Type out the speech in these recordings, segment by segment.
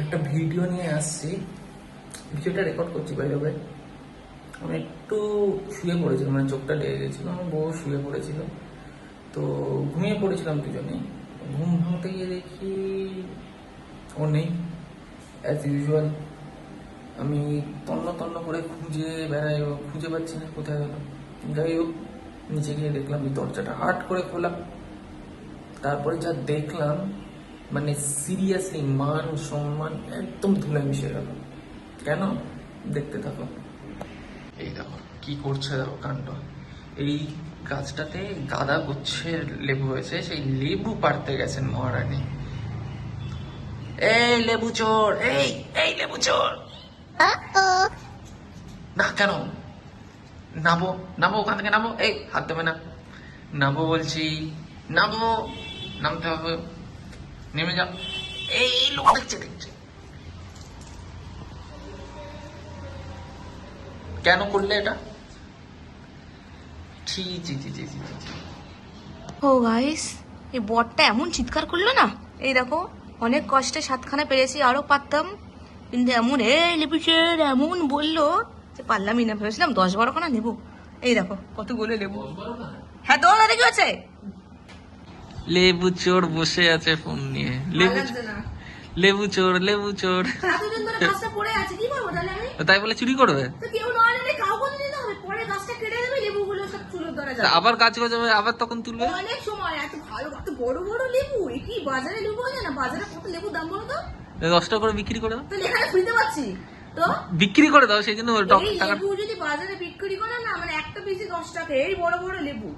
একটা ভিডিও নিয়ে আসছি, ভিডিওটা রেকর্ড করছি বাইরে। আমি একটু শুয়ে পড়েছিলাম, মানে চোখটা লেগে গেছিলো, আমার বউ শুয়ে পড়েছিল, তো ঘুমিয়ে পড়েছিলাম দুজনেই। ঘুম ভাঙতে গিয়ে দেখি ও নেই, অ্যাজ ইউজুয়াল। আমি তন্ন তন্ন করে খুঁজে বেড়াই, ও খুঁজে পাচ্ছি না কোথায় গেল। যাই হোক, নিচে গিয়ে দেখলাম এই দরজাটা হাট করে খোলা। তারপরে যা দেখলাম, মানে সিরিয়াসলি মান সম্মান একদম ধুলে মিশে গেল। কেন? দেখতে থাকো। এই দেখো কি করছে, দেখো কাণ্ড। এই গাছটাতে গাদা গুচ্ছের লেবু হয়েছে, সেই লেবু পাড়তে গেছেন মহারানী। এই লেবু চোর, এই এই লেবু চোর। না কেন? নামো নামো, ওখান থেকে নামো। এই হাত দেবে না, নামো বলছি, নামো। নামতে হবে, নেমে যাও। এই লোক দেখছে দেখছে। কেন করলে এটা? ছি ছি ছি ছি ছি ছি। ও গাইস, এই বটটা এমন চিৎকার করলো না, এই দেখো অনেক কষ্টে সাতখানা পেরেছি, আরো পারতাম, কিন্তু এমন এই লিপিচের এমন বললো যে পারলামই না। ভেবেছিলাম 10-12 খানা নেবো, এই দেখো কতগুলো লেবু। হ্যাঁ, তোমার দাদা কি আছে? লেবু চোর বসে আছে ফোন নিয়ে। লেবু চোর, লেবু চোর। এতদিন ধরে গাছটা পড়ে আছে, কি করবো তাহলে আমি? তাই বলে চুরি করবে? তো কেউ না আনলে কাউকে দিতে হবে, পরে গাছটা কেটে দেবে, লেবুগুলো সব চুলোর ধরে যাবে। আবার কাজ করে যাবে, আবার তখন তুলবে। অনেক সময় এত ভালো এত বড় বড় লেবু, এ কি বাজারে লেবু হয় না? বাজারে কত লেবু দাম বলো তো? 10 টাকা করে বিক্রি করে দাও। তো এখানে ফ্রিতে পাচ্ছি তো। বিক্রি করে দাও, সেই জন্য এই লেবু যদি বাজারে বিক্রি করে না, মানে একটা পিসে 10 টাকা, এই বড় বড় লেবু।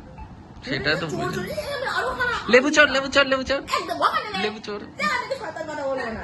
সেটা তো চোর চোর, এই আমি আরো খানা- লেবু চোর, লেবু চোর, লেবু চোর, একদম ওখানে নেই। লেবু চোর। যা, আমি তো শয়তান কথা বলবো না।